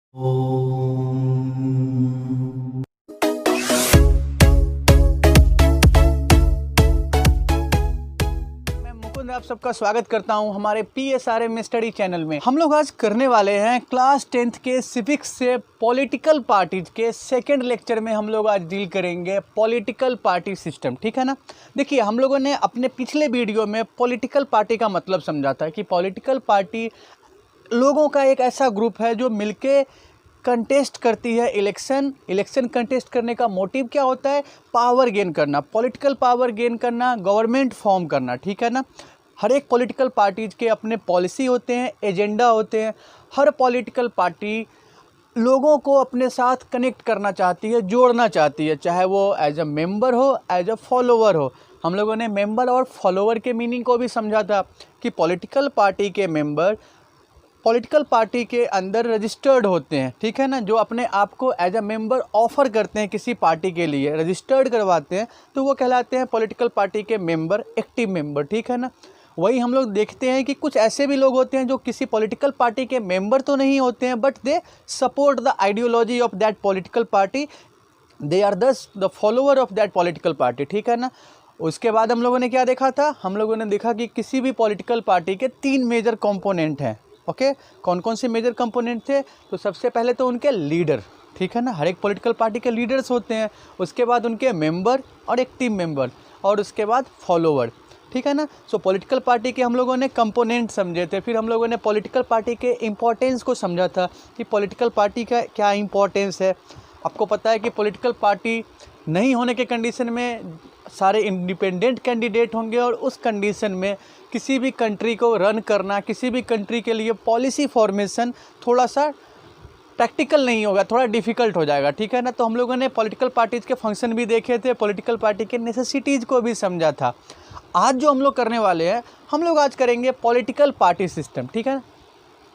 मैं मुकुंद आप सबका स्वागत करता हूं हमारे PSRM स्टडी चैनल में। हम लोग आज करने वाले हैं क्लास 10th के सिविक्स से पॉलिटिकल पार्टीज के सेकंड लेक्चर में। हम लोग आज डील करेंगे पॉलिटिकल पार्टी सिस्टम, ठीक है ना। देखिए, हम लोगों ने अपने पिछले वीडियो में पॉलिटिकल पार्टी का मतलब समझा था कि पॉलिटिकल पार्टी लोगों का एक ऐसा ग्रुप है जो मिलके कंटेस्ट करती है इलेक्शन कंटेस्ट करने का मोटिव क्या होता है? पावर गेन करना, पॉलिटिकल पावर गेन करना, गवर्नमेंट फॉर्म करना, ठीक है ना। हर एक पॉलिटिकल पार्टीज के अपने पॉलिसी होते हैं, एजेंडा होते हैं। हर पॉलिटिकल पार्टी लोगों को अपने साथ कनेक्ट करना चाहती है, जोड़ना चाहती है, चाहे वो एज अ मेंबर हो, एज अ फॉलोवर हो। हम लोगों ने मेंबर और फॉलोवर के मीनिंग को भी समझा था कि पॉलिटिकल पार्टी के मेंबर पॉलिटिकल पार्टी के अंदर रजिस्टर्ड होते हैं, ठीक है ना। जो अपने आप को एज अ मेंबर ऑफ़र करते हैं किसी पार्टी के लिए, रजिस्टर्ड करवाते हैं, तो वो कहलाते हैं पॉलिटिकल पार्टी के मेंबर, एक्टिव मेंबर, ठीक है ना। वही हम लोग देखते हैं कि कुछ ऐसे भी लोग होते हैं जो किसी पॉलिटिकल पार्टी के मेंबर तो नहीं होते हैं, but they support the ideology of that political party, they are the follower of that political party, ठीक है ना। उसके बाद हम लोगों ने क्या देखा था? हम लोगों ने देखा कि किसी भी पॉलिटिकल पार्टी के 3 मेजर कंपोनेंट हैं। ओके, कौन कौन से मेजर कंपोनेंट थे? तो सबसे पहले तो उनके लीडर, ठीक है ना। हर एक पॉलिटिकल पार्टी के लीडर्स होते हैं। उसके बाद उनके मेंबर और एक्टिव मेंबर, और उसके बाद फॉलोवर, ठीक है ना। सो पॉलिटिकल पार्टी के हम लोगों ने कंपोनेंट समझे थे। फिर हम लोगों ने पॉलिटिकल पार्टी के इम्पोर्टेंस को समझा था कि पॉलिटिकल पार्टी का क्या इम्पोर्टेंस है। आपको पता है कि पॉलिटिकल पार्टी नहीं होने के कंडीशन में सारे इंडिपेंडेंट कैंडिडेट होंगे, और उस कंडीशन में किसी भी कंट्री को रन करना, किसी भी कंट्री के लिए पॉलिसी फॉर्मेशन थोड़ा सा प्रैक्टिकल नहीं होगा, थोड़ा डिफ़िकल्ट हो जाएगा, ठीक है ना। तो हम लोगों ने पॉलिटिकल पार्टीज़ के फंक्शन भी देखे थे, पॉलिटिकल पार्टी के नेसेसिटीज़ को भी समझा था। आज जो हम लोग करने वाले हैं, हम लोग आज करेंगे पॉलिटिकल पार्टी सिस्टम, ठीक है।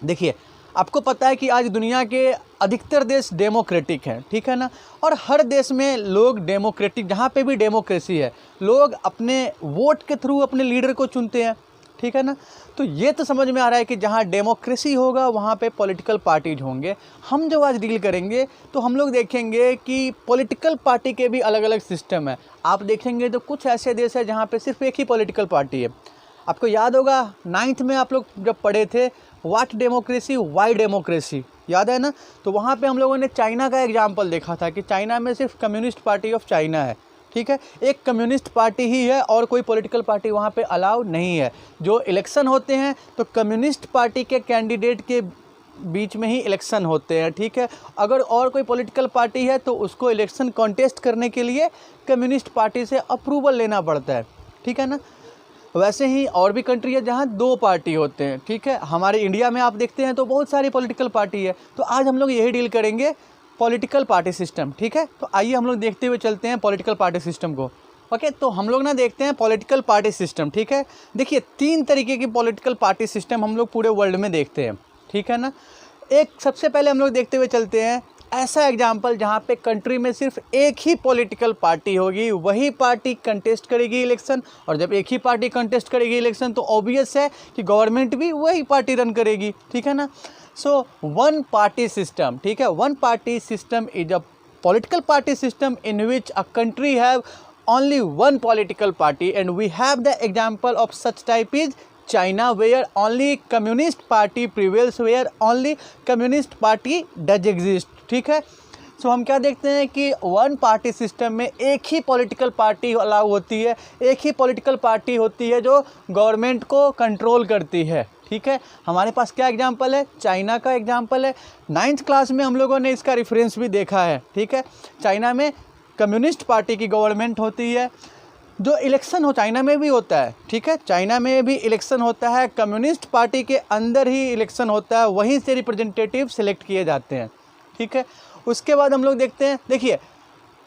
देखिए, आपको पता है कि आज दुनिया के अधिकतर देश डेमोक्रेटिक हैं, ठीक है ना। और हर देश में लोग डेमोक्रेटिक, जहाँ पे भी डेमोक्रेसी है, लोग अपने वोट के थ्रू अपने लीडर को चुनते हैं, ठीक है ना। तो ये तो समझ में आ रहा है कि जहाँ डेमोक्रेसी होगा वहाँ पे पॉलिटिकल पार्टीज होंगे। हम जो आज डील करेंगे तो हम लोग देखेंगे कि पॉलिटिकल पार्टी के भी अलग अलग सिस्टम है। आप देखेंगे तो कुछ ऐसे देश है जहाँ पे सिर्फ एक ही पॉलिटिकल पार्टी है। आपको याद होगा 9th में आप लोग जब पढ़े थे, व्हाट डेमोक्रेसी वाई डेमोक्रेसी, याद है ना। तो वहाँ पे हम लोगों ने चाइना का एग्जाम्पल देखा था कि चाइना में सिर्फ कम्युनिस्ट पार्टी ऑफ चाइना है, ठीक है। एक कम्युनिस्ट पार्टी ही है और कोई पॉलिटिकल पार्टी वहाँ पे अलाउ नहीं है। जो इलेक्शन होते हैं तो कम्युनिस्ट पार्टी के कैंडिडेट के बीच में ही इलेक्शन होते हैं, ठीक है। अगर और कोई पॉलिटिकल पार्टी है तो उसको इलेक्शन कॉन्टेस्ट करने के लिए कम्युनिस्ट पार्टी से अप्रूवल लेना पड़ता है, ठीक है ना। वैसे ही और भी कंट्री है जहाँ 2 पार्टी होते हैं, ठीक है। हमारे इंडिया में आप देखते हैं तो बहुत सारी पॉलिटिकल पार्टी है। तो आज हम लोग यही डील करेंगे पॉलिटिकल पार्टी सिस्टम, ठीक है। तो आइए हम लोग देखते हुए चलते हैं पॉलिटिकल पार्टी सिस्टम को। ओके, तो हम लोग ना देखते हैं पॉलिटिकल पार्टी सिस्टम, ठीक है। देखिए, 3 तरीके की पॉलिटिकल पार्टी सिस्टम हम लोग पूरे वर्ल्ड में देखते हैं, ठीक है ना। एक सबसे पहले हम लोग देखते हुए चलते हैं ऐसा एग्जाम्पल जहाँ पे कंट्री में सिर्फ एक ही पॉलिटिकल पार्टी होगी, वही पार्टी कंटेस्ट करेगी इलेक्शन। और जब एक ही पार्टी कंटेस्ट करेगी इलेक्शन तो ऑब्वियस है कि गवर्नमेंट भी वही पार्टी रन करेगी, ठीक है ना। सो वन पार्टी सिस्टम, ठीक है। One party system is a political party system in which a country have only one political party, and we have the example of such type is China, where only communist party prevails, where only communist party does exist, ठीक है। सो हम क्या देखते हैं कि one party system में एक ही political party allow होती है, एक ही पॉलिटिकल पार्टी होती है जो गवर्नमेंट को कंट्रोल करती है, ठीक है। हमारे पास क्या एग्जांपल है? चाइना का एग्जांपल है। 9th क्लास में हम लोगों ने इसका रेफरेंस भी देखा है, ठीक है। चाइना में कम्युनिस्ट पार्टी की गवर्नमेंट होती है। जो इलेक्शन हो चाइना में भी होता है, ठीक है। चाइना में भी इलेक्शन होता है, कम्युनिस्ट पार्टी के अंदर ही इलेक्शन होता है, वहीं से रिप्रेजेंटेटिव सिलेक्ट किए जाते हैं, ठीक है। उसके बाद हम लोग देखते हैं, देखिए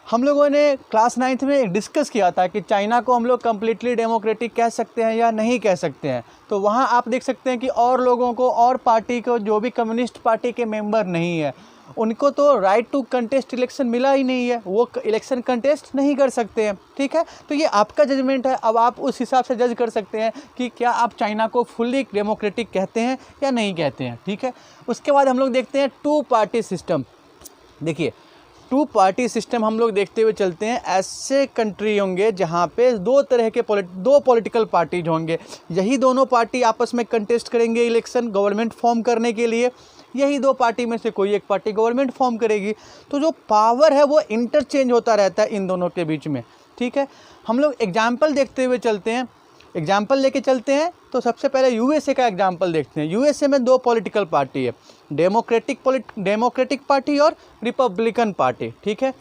हम लोगों ने क्लास 9th में डिस्कस किया था कि चाइना को हम लोग कम्प्लीटली डेमोक्रेटिक कह सकते हैं या नहीं कह सकते हैं। तो वहाँ आप देख सकते हैं कि और लोगों को, और पार्टी को, जो भी कम्युनिस्ट पार्टी के मेंबर नहीं है, उनको तो राइट टू कंटेस्ट इलेक्शन मिला ही नहीं है, वो इलेक्शन कंटेस्ट नहीं कर सकते हैं। ठीक है, तो ये आपका जजमेंट है। अब आप उस हिसाब से जज कर सकते हैं कि क्या आप चाइना को फुल्ली डेमोक्रेटिक कहते हैं या नहीं कहते हैं। ठीक है, उसके बाद हम लोग देखते हैं टू पार्टी सिस्टम। देखिए, टू पार्टी सिस्टम हम लोग देखते हुए चलते हैं। ऐसे कंट्री होंगे जहाँ पे दो तरह के दो पॉलिटिकल पार्टीज होंगे, यही दोनों पार्टी आपस में कंटेस्ट करेंगे इलेक्शन गवर्नमेंट फॉर्म करने के लिए, यही दो पार्टी में से कोई एक पार्टी गवर्नमेंट फॉर्म करेगी। तो जो पावर है वो इंटरचेंज होता रहता है इन दोनों के बीच में। ठीक है, हम लोग एग्जाम्पल देखते हुए चलते हैं, एग्जाम्पल लेके चलते हैं। तो सबसे पहले यूएसए का एग्जाम्पल देखते हैं। यूएसए में दो पॉलिटिकल पार्टी है, डेमोक्रेटिक पार्टी और रिपब्लिकन पार्टी। ठीक है,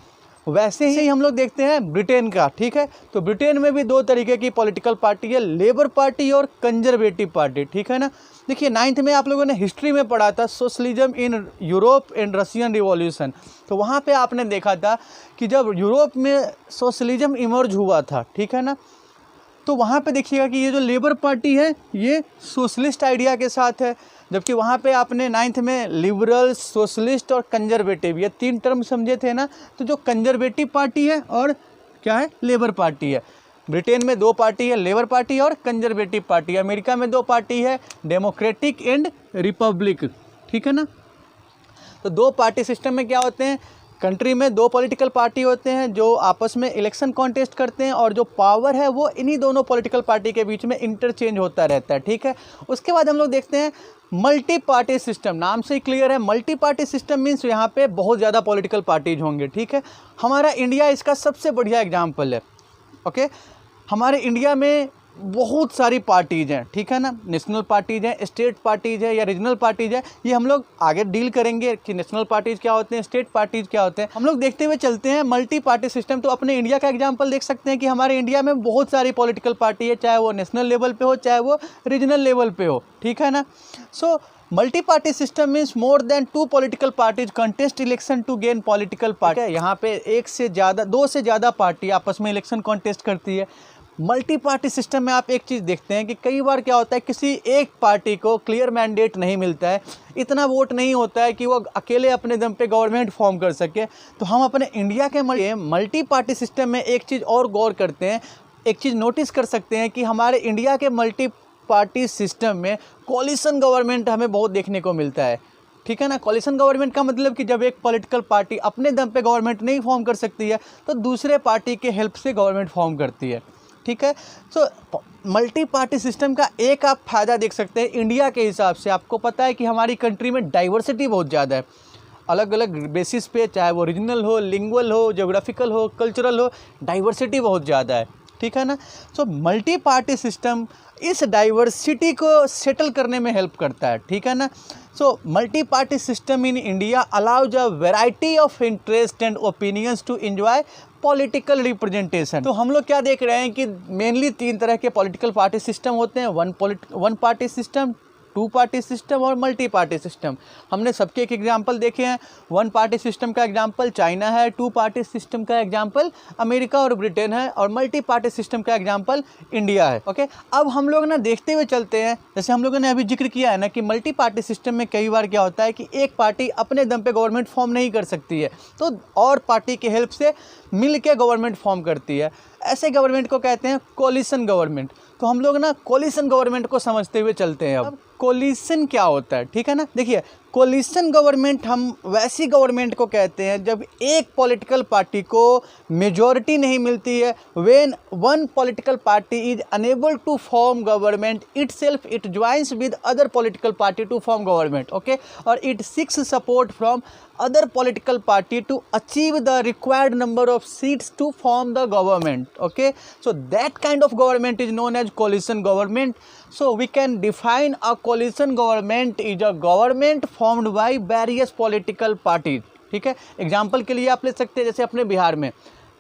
वैसे ही हम लोग देखते हैं ब्रिटेन का। ठीक है, तो ब्रिटेन में भी दो तरीके की पॉलिटिकल पार्टी है, लेबर पार्टी और कंजर्वेटिव पार्टी। ठीक है ना। देखिए, 9th में आप लोगों ने हिस्ट्री में पढ़ा था socialism in Europe and Russian revolution. तो वहाँ पे आपने देखा था कि जब यूरोप में सोशलिज्म इमर्ज हुआ था, ठीक है ना, तो वहाँ पे देखिएगा कि ये जो लेबर पार्टी है ये सोशलिस्ट आइडिया के साथ है, जबकि वहाँ पे आपने 9th में लिबरल, सोशलिस्ट और कंजर्वेटिव ये तीन टर्म समझे थे ना। तो जो कंजर्वेटिव पार्टी है और क्या है, लेबर पार्टी है। ब्रिटेन में दो पार्टी है, लेबर पार्टी और कंजर्वेटिव पार्टी। अमेरिका में दो पार्टी है, डेमोक्रेटिक एंड रिपब्लिक। ठीक है ना। तो दो पार्टी सिस्टम में क्या होते हैं, कंट्री में दो पॉलिटिकल पार्टी होते हैं जो आपस में इलेक्शन कॉन्टेस्ट करते हैं, और जो पावर है वो इन्हीं दोनों पॉलिटिकल पार्टी के बीच में इंटरचेंज होता रहता है। ठीक है, उसके बाद हम लोग देखते हैं मल्टी पार्टी सिस्टम। नाम से ही क्लियर है, मल्टी पार्टी सिस्टम मीन्स यहाँ पे बहुत ज़्यादा पॉलिटिकल पार्टीज होंगे। ठीक है, हमारा इंडिया इसका सबसे बढ़िया एग्जाम्पल है। ओके, हमारे इंडिया में बहुत सारी पार्टीज़ हैं। ठीक है ना, नेशनल पार्टीज़ हैं, स्टेट पार्टीज़ हैं या रीजनल पार्टीज़ हैं। ये हम लोग आगे डील करेंगे कि नेशनल पार्टीज़ क्या होते हैं, स्टेट पार्टीज़ क्या होते हैं। हम लोग देखते हुए चलते हैं मल्टी पार्टी सिस्टम। तो अपने इंडिया का एग्जांपल देख सकते हैं कि हमारे इंडिया में बहुत सारी पॉलिटिकल पार्टी है, चाहे वो नेशनल लेवल पे हो चाहे वो रीजनल लेवल पे हो। ठीक है ना। So multi party system means more than two political parties contest election to gain political party. यहाँ पे एक से ज़्यादा, दो से ज़्यादा पार्टी आपस में इलेक्शन कॉन्टेस्ट करती है। मल्टी पार्टी सिस्टम में आप एक चीज़ देखते हैं कि कई बार क्या होता है, किसी एक पार्टी को क्लियर मैंडेट नहीं मिलता है, इतना वोट नहीं होता है कि वो अकेले अपने दम पे गवर्नमेंट फॉर्म कर सके। तो हम अपने इंडिया के मल्टी पार्टी सिस्टम में एक चीज़ और गौर करते हैं, एक चीज़ नोटिस कर सकते हैं कि हमारे इंडिया के मल्टी पार्टी सिस्टम में कोलिशन गवर्नमेंट हमें बहुत देखने को मिलता है। ठीक है ना। कोलिशन गवर्नमेंट का मतलब कि जब एक पॉलिटिकल पार्टी अपने दम पे गवर्नमेंट नहीं फॉर्म कर सकती है तो दूसरे पार्टी के हेल्प से गवर्नमेंट फॉर्म करती है। ठीक है, तो मल्टी पार्टी सिस्टम का एक आप फ़ायदा देख सकते हैं इंडिया के हिसाब से। आपको पता है कि हमारी कंट्री में डाइवर्सिटी बहुत ज़्यादा है, अलग अलग बेसिस पे, चाहे वो रीजनल हो, लिंगुअल हो, ज्योग्राफिकल हो, कल्चरल हो, डाइवर्सिटी बहुत ज़्यादा है। ठीक है ना। सो मल्टी पार्टी सिस्टम इस डाइवर्सिटी को सेटल करने में हेल्प करता है। ठीक है ना। So multi party system in India allows a variety of interest and opinions to enjoy political representation. तो हम लोग क्या देख रहे हैं कि मेनली तीन तरह के पॉलिटिकल पार्टी सिस्टम होते हैं, one party system, two party system और मल्टी पार्टी सिस्टम। हमने सबके एक एग्जांपल देखे हैं। वन पार्टी सिस्टम का एग्जांपल चाइना है, टू पार्टी सिस्टम का एग्जांपल अमेरिका और ब्रिटेन है, और मल्टी पार्टी सिस्टम का एग्जांपल इंडिया है। ओके, अब हम लोग ना देखते हुए चलते हैं, जैसे हम लोगों ने अभी जिक्र किया है ना कि मल्टी पार्टी सिस्टम में कई बार क्या होता है कि एक पार्टी अपने दम पे गवर्नमेंट फॉर्म नहीं कर सकती है, तो और पार्टी के हेल्प से मिल के गवर्नमेंट फॉर्म करती है। ऐसे गवर्नमेंट को कहते हैं कोलिशन गवर्नमेंट। तो हम लोग ना कोलिशन गवर्नमेंट को समझते हुए चलते हैं। अब कोलिशन क्या होता है, ठीक है ना। देखिए, कोलिशन गवर्नमेंट हम वैसी गवर्नमेंट को कहते हैं जब एक पॉलिटिकल पार्टी को मेजॉरिटी नहीं मिलती है, when one political party is unable to form government itself, it joins with other political party to form government. Okay, और it seeks support from other political party to achieve the required number of seats to form the government. Okay, so that kind of government is known as coalition government. So we can define a coalition government is a government formed by various political parties. ठीक है, example के लिए आप ले सकते हैं, जैसे अपने बिहार में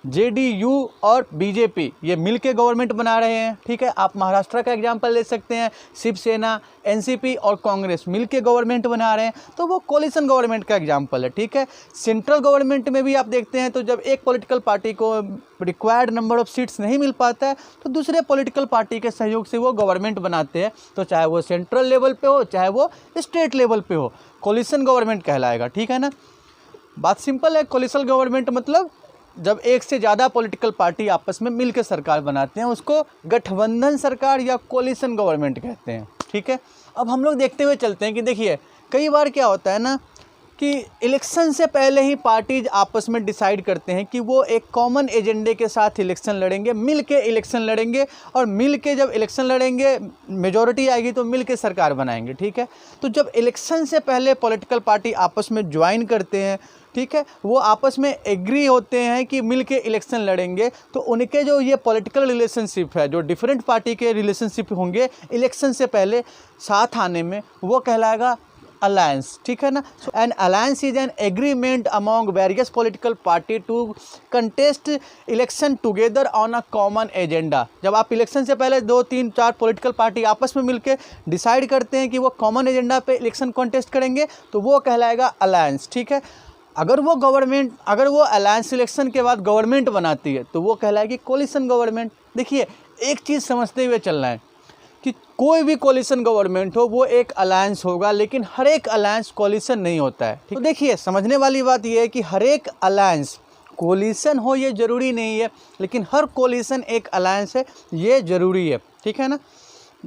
JDU और BJP ये मिल के गवर्नमेंट बना रहे हैं, ठीक है। आप महाराष्ट्र का एग्जाम्पल ले सकते हैं, शिवसेना, NCP और कांग्रेस मिल के गवर्नमेंट बना रहे हैं, तो वो कोलिशन गवर्नमेंट का एग्जाम्पल है, ठीक है। सेंट्रल गवर्नमेंट में भी आप देखते हैं तो जब एक पॉलिटिकल पार्टी को रिक्वायर्ड नंबर ऑफ सीट्स नहीं मिल पाता है तो दूसरे पॉलिटिकल पार्टी के सहयोग से वो गवर्नमेंट बनाते हैं, तो चाहे वो सेंट्रल लेवल पे हो चाहे वो स्टेट लेवल पे हो, कोलिशन गवर्नमेंट कहलाएगा, ठीक है ना। बात सिंपल है, कोलिशन गवर्नमेंट मतलब जब एक से ज़्यादा पॉलिटिकल पार्टी आपस में मिलकर सरकार बनाते हैं उसको गठबंधन सरकार या कोलिशन गवर्नमेंट कहते हैं, ठीक है। अब हम लोग देखते हुए चलते हैं कि देखिए कई बार क्या होता है ना कि इलेक्शन से पहले ही पार्टीज आपस में डिसाइड करते हैं कि वो एक कॉमन एजेंडे के साथ इलेक्शन लड़ेंगे, मिल के इलेक्शन लड़ेंगे, और मिल के जब इलेक्शन लड़ेंगे मेजॉरिटी आएगी तो मिल के सरकार बनाएंगे, ठीक है। तो जब इलेक्शन से पहले पॉलिटिकल पार्टी आपस में ज्वाइन करते हैं, ठीक है, वो आपस में एग्री होते हैं कि मिल के इलेक्शन लड़ेंगे, तो उनके जो ये पॉलिटिकल रिलेशनशिप है, जो डिफरेंट पार्टी के रिलेशनशिप होंगे इलेक्शन से पहले साथ आने में, वो कहलाएगा अलायंस, ठीक है ना। So an alliance is an agreement among various political party to contest election together on a common agenda. जब आप इलेक्शन से पहले 2, 3, 4 पॉलिटिकल पार्टी आपस में मिलकर डिसाइड करते हैं कि वो कॉमन एजेंडा पे इलेक्शन कॉन्टेस्ट करेंगे तो वो कहलाएगा अलायंस, ठीक है। अगर वो अलायंस इलेक्शन के बाद गवर्नमेंट बनाती है तो वो कहलाएगी कोलिशन गवर्नमेंट। देखिए एक चीज़ समझते हुए चलना है कि कोई भी कोलिशन गवर्नमेंट हो वो एक अलायंस होगा, लेकिन हर एक अलायंस कोलिशन नहीं होता है, ठीक। तो देखिए समझने वाली बात यह है कि हर एक अलायंस कोलिशन हो ये ज़रूरी नहीं है, लेकिन हर कोलिशन एक अलायंस है ये ज़रूरी है, ठीक है ना।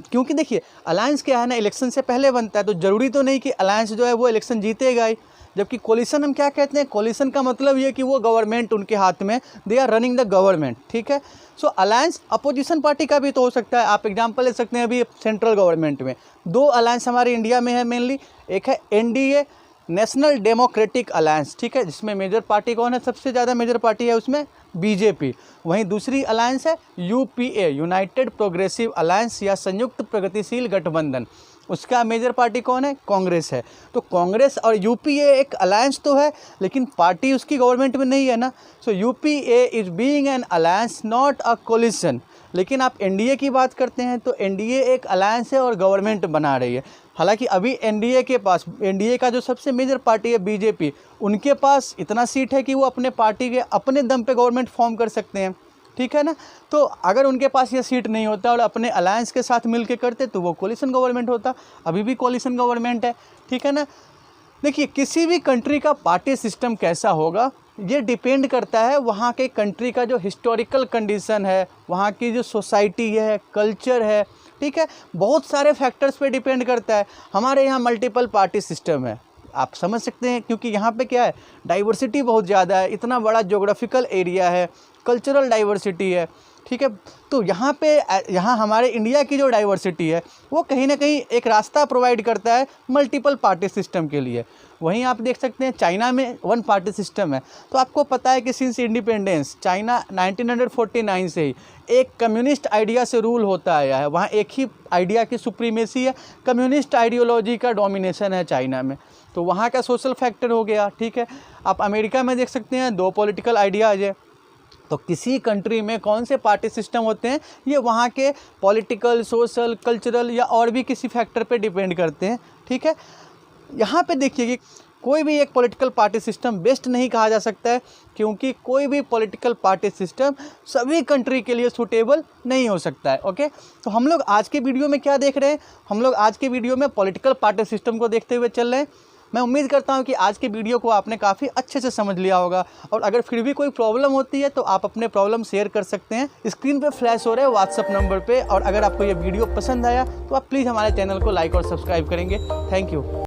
क्योंकि देखिए अलायंस क्या है ना, इलेक्शन से पहले बनता है, तो ज़रूरी तो नहीं कि अलायंस जो है वो इलेक्शन जीतेगा ही। जबकि कोलिशन हम क्या कहते हैं, कोलिशन का मतलब ये कि वो गवर्नमेंट उनके हाथ में, they are running the government, ठीक है। सो अलायंस अपोजिशन पार्टी का भी तो हो सकता है। आप एग्जांपल ले सकते हैं, अभी सेंट्रल गवर्नमेंट में 2 अलायंस हमारे इंडिया में है मेनली, एक है NDA नेशनल डेमोक्रेटिक अलायंस, ठीक है, जिसमें मेजर पार्टी कौन है, सबसे ज़्यादा मेजर पार्टी है उसमें BJP। वहीं दूसरी अलायंस है UPA यूनाइटेड प्रोग्रेसिव अलायंस या संयुक्त प्रगतिशील गठबंधन, उसका मेजर पार्टी कौन है, कांग्रेस है। तो कांग्रेस और UPA एक अलायंस तो है लेकिन पार्टी उसकी गवर्नमेंट में नहीं है ना। सो UPA is being an alliance not a collision. लेकिन आप NDA की बात करते हैं तो NDA एक अलायंस है और गवर्नमेंट बना रही है। हालांकि अभी NDA का जो सबसे मेजर पार्टी है BJP, उनके पास इतना सीट है कि वो अपने पार्टी के अपने दम पे गवर्नमेंट फॉर्म कर सकते हैं, ठीक है ना। तो अगर उनके पास ये सीट नहीं होता और अपने अलायंस के साथ मिल के करते तो वो कोलिशन गवर्नमेंट होता। अभी भी कोलिशन गवर्नमेंट है, ठीक है ना। देखिए किसी भी कंट्री का पार्टी सिस्टम कैसा होगा ये डिपेंड करता है वहाँ के कंट्री का जो हिस्टोरिकल कंडीशन है, वहाँ की जो सोसाइटी है, कल्चर है, ठीक है, बहुत सारे फैक्टर्स पे डिपेंड करता है। हमारे यहाँ मल्टीपल पार्टी सिस्टम है, आप समझ सकते हैं, क्योंकि यहाँ पे क्या है, डाइवर्सिटी बहुत ज़्यादा है, इतना बड़ा ज्योग्राफिकल एरिया है, कल्चरल डाइवर्सिटी है, ठीक है। तो यहाँ हमारे इंडिया की जो डाइवर्सिटी है वो कहीं ना कहीं एक रास्ता प्रोवाइड करता है मल्टीपल पार्टी सिस्टम के लिए। वहीं आप देख सकते हैं चाइना में 1 पार्टी सिस्टम है। तो आपको पता है कि सिंस इंडिपेंडेंस चाइना 1949 से ही एक कम्युनिस्ट आइडिया से रूल होता आया है। वहाँ एक ही आइडिया की सुप्रीमेसी है, कम्युनिस्ट आइडियोलॉजी का डोमिनेशन है चाइना में। तो वहाँ का सोशल फैक्टर हो गया, ठीक है। आप अमेरिका में देख सकते हैं 2 पॉलिटिकल आइडियाज़ है। तो किसी कंट्री में कौन से पार्टी सिस्टम होते हैं ये वहाँ के पॉलिटिकल, सोशल, कल्चरल या और भी किसी फैक्टर पे डिपेंड करते हैं, ठीक है। यहाँ पे देखिए कि कोई भी एक पॉलिटिकल पार्टी सिस्टम बेस्ट नहीं कहा जा सकता है, क्योंकि कोई भी पॉलिटिकल पार्टी सिस्टम सभी कंट्री के लिए सूटेबल नहीं हो सकता है, ओके। तो हम लोग आज के वीडियो में क्या देख रहे हैं, हम लोग आज के वीडियो में पॉलिटिकल पार्टी सिस्टम को देखते हुए चल रहे हैं। मैं उम्मीद करता हूं कि आज के वीडियो को आपने काफ़ी अच्छे से समझ लिया होगा, और अगर फिर भी कोई प्रॉब्लम होती है तो आप अपने प्रॉब्लम शेयर कर सकते हैं। स्क्रीन पे फ्लैश हो रहे हैं व्हाट्सअप नंबर पे। और अगर आपको ये वीडियो पसंद आया तो आप प्लीज़ हमारे चैनल को लाइक और सब्सक्राइब करेंगे। Thank you.